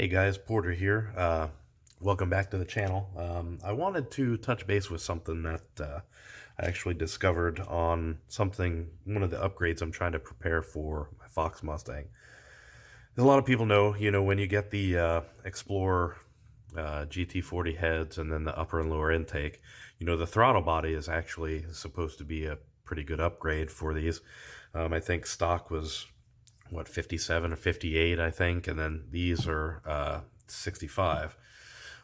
Hey guys, Porter here. Welcome back to the channel. I wanted to touch base with something that I actually discovered on one of the upgrades I'm trying to prepare for my Fox Mustang. As a lot of people know, when you get the Explorer GT40 heads and then the upper and lower intake, the throttle body is actually supposed to be a pretty good upgrade for these. I think stock was what, 57 or 58, I think, and then these are 65.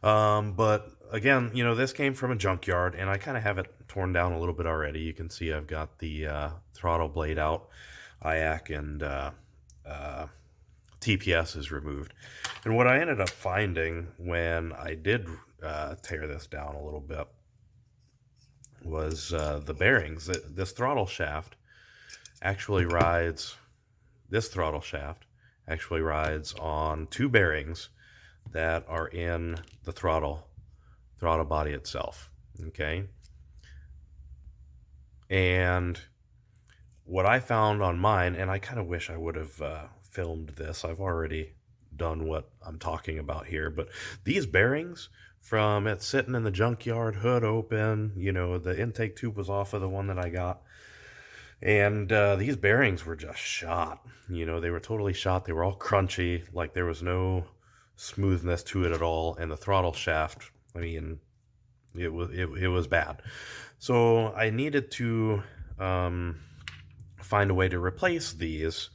But again, this came from a junkyard, and I kind of have it torn down a little bit already. You can see I've got the throttle blade out, IAC, and TPS is removed. And what I ended up finding when I did tear this down a little bit was the bearings. This throttle shaft actually rides on two bearings that are in the throttle body itself. Okay. And what I found on mine, and I kind of wish I would have filmed this. I've already done what I'm talking about here, but these bearings, from it sitting in the junkyard, hood open, the intake tube was off of the one that I got. And these bearings were just shot. They were totally shot. They were all crunchy. Like, there was no smoothness to it at all. And the throttle shaft, I mean, it was bad. So I needed to find a way to replace these.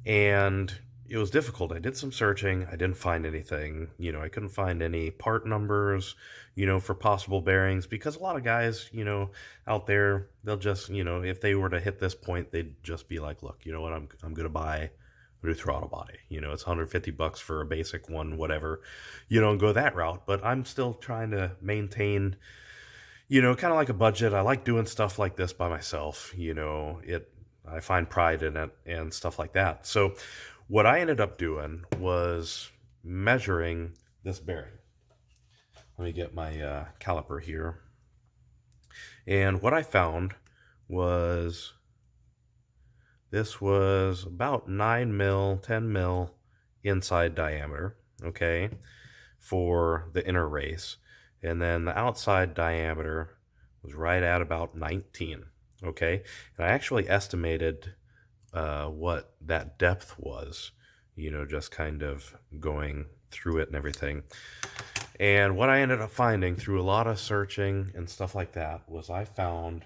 And it was difficult. I did some searching. I didn't find anything. I couldn't find any part numbers, for possible bearings, because a lot of guys, out there, they'll just, if they were to hit this point, they'd just be like, look, you know what, I'm going to buy a new throttle body. It's $150 for a basic one, whatever, and go that route. But I'm still trying to maintain, kind of like a budget. I like doing stuff like this by myself. I find pride in it and stuff like that. So what I ended up doing was measuring this bearing. Let me get my caliper here. And what I found was this was about 9 mil, 10 mil inside diameter, okay, for the inner race. And then the outside diameter was right at about 19, okay? And I actually estimated what that depth was, just kind of going through it and everything. And what I ended up finding through a lot of searching and stuff like that was I found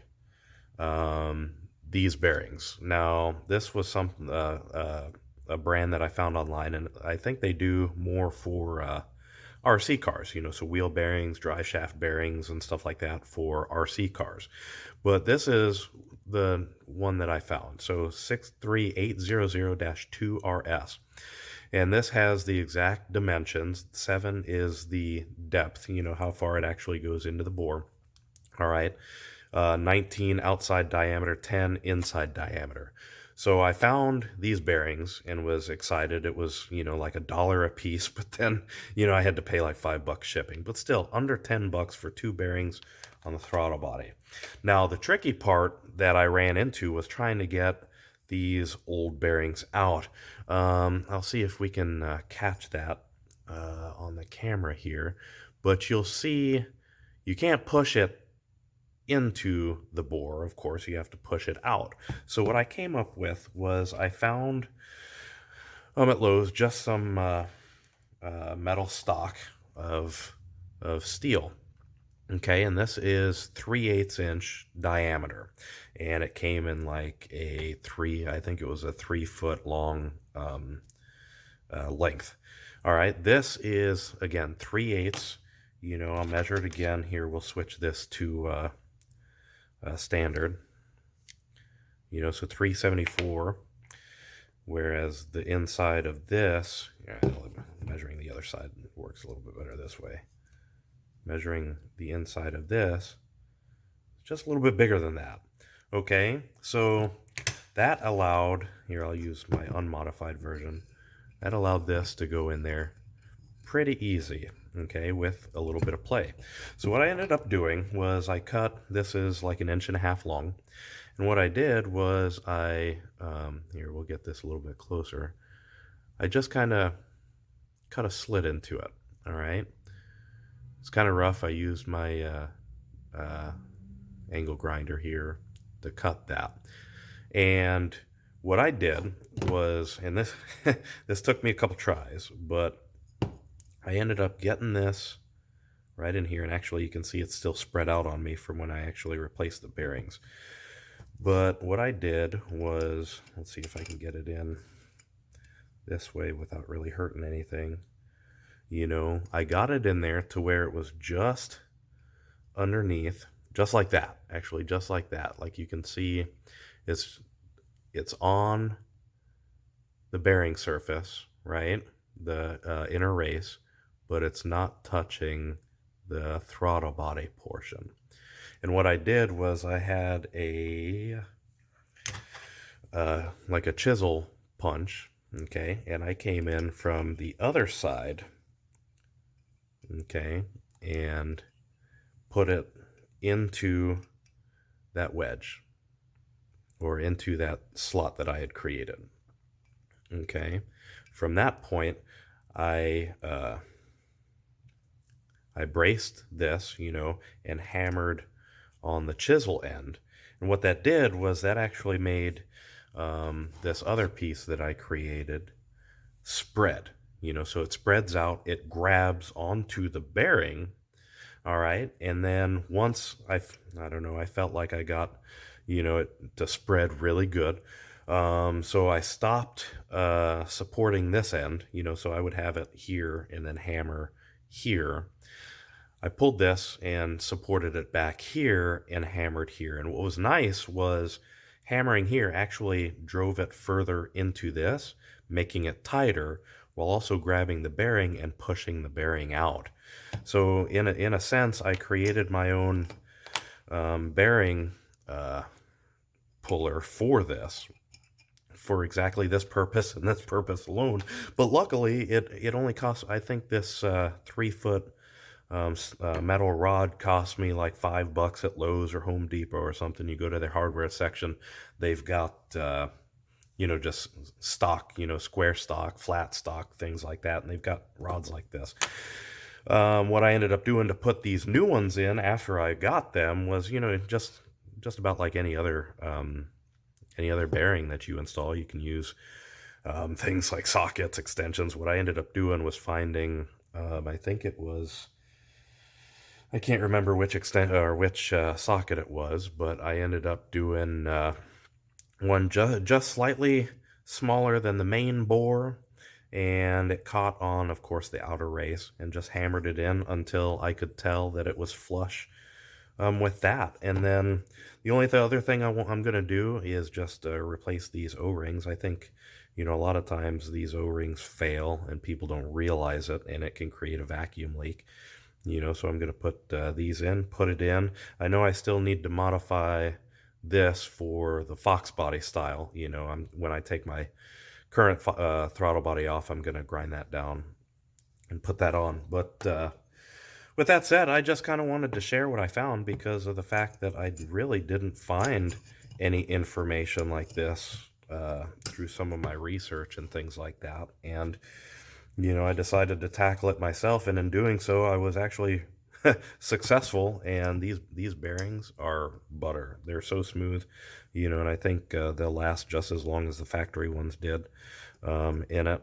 these bearings. Now, this was a brand that I found online, and I think they do more for RC cars, so wheel bearings, drive shaft bearings, and stuff like that for RC cars. But this is the one that I found. So 63800-2RS. And this has the exact dimensions. 7 is the depth, how far it actually goes into the bore. All right. 19 outside diameter, 10 inside diameter. So I found these bearings and was excited. It was, like $1 a piece, but then, I had to pay like $5 shipping, but still under $10 for two bearings on the throttle body. Now, the tricky part that I ran into was trying to get these old bearings out. I'll see if we can catch that on the camera here, but you'll see you can't push it into the bore. Of course, you have to push it out. So what I came up with was I found at Lowe's just some metal stock of steel. Okay, and this is 3/8 inch diameter, and it came in like I think it was a 3 foot long length. All right, this is again 3/8. I'll measure it again here. We'll switch this to standard. So 374, whereas the inside of this, measuring the other side works a little bit better this way. Measuring the inside of this, just a little bit bigger than that. Okay, so that allowed, here I'll use my unmodified version, that allowed this to go in there pretty easy, okay, with a little bit of play. So what I ended up doing was I cut, this is like 1.5 inches long, and what I did was here, we'll get this a little bit closer. I just kind of cut a slit into it. All right. It's kind of rough. I used my uh, angle grinder here to cut that. And what I did was, and this this took me a couple tries, but I ended up getting this right in here, and actually you can see it's still spread out on me from when I actually replaced the bearings. But what I did was, let's see if I can get it in this way without really hurting anything. You know, I got it in there to where it was just underneath, just like that, actually, just like that. Like you can see, it's on the bearing surface, right? The inner race, but it's not touching the throttle body portion. And what I did was I had a like a chisel punch, okay, and I came in from the other side, okay, and put it into that wedge, or into that slot that I had created. Okay, from that point, I braced this, you know, and hammered on the chisel end. And what that did was that actually made this other piece that I created spread, you know, so it spreads out, it grabs onto the bearing, all right, and then once I don't know, I felt like I got, you know, it to spread really good. So I stopped supporting this end, you know, so I would have it here and then hammer here. I pulled this and supported it back here and hammered here. And what was nice was hammering here actually drove it further into this, making it tighter while also grabbing the bearing and pushing the bearing out. So in a sense, I created my own bearing puller for this, for exactly this purpose and this purpose alone. But luckily, it only cost, I think this 3-foot metal rod cost me like $5 at Lowe's or Home Depot or something. You go to their hardware section, they've got you know, just stock, you know, square stock, flat stock, things like that, and they've got rods like this. What I ended up doing to put these new ones in after I got them was, you know, just about like any other bearing that you install. You can use things like sockets, extensions. What I ended up doing was finding, I think it was, I can't remember which socket it was, but I ended up doing one just slightly smaller than the main bore, and it caught on, of course, the outer race, and just hammered it in until I could tell that it was flush with that. And then the only other thing I'm going to do is just replace these O-rings. I think, you know, a lot of times these O-rings fail and people don't realize it, and it can create a vacuum leak. You know, so I'm going to put these in, put it in. I know I still need to modify this for the FoxBody style. You know, when I take my current throttle body off, I'm going to grind that down and put that on. But with that said, I just kind of wanted to share what I found because of the fact that I really didn't find any information like this through some of my research and things like that. And, you know, I decided to tackle it myself, and in doing so, I was actually successful. And these bearings are butter. They're so smooth, you know, and I think they'll last just as long as the factory ones did in it.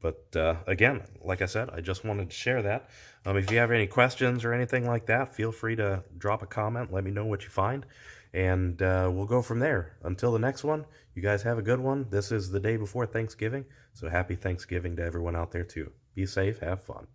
But again, like I said, I just wanted to share that. If you have any questions or anything like that, feel free to drop a comment. Let me know what you find, and we'll go from there. Until the next one, you guys have a good one. This is the day before Thanksgiving, so happy Thanksgiving to everyone out there too. Be safe, have fun.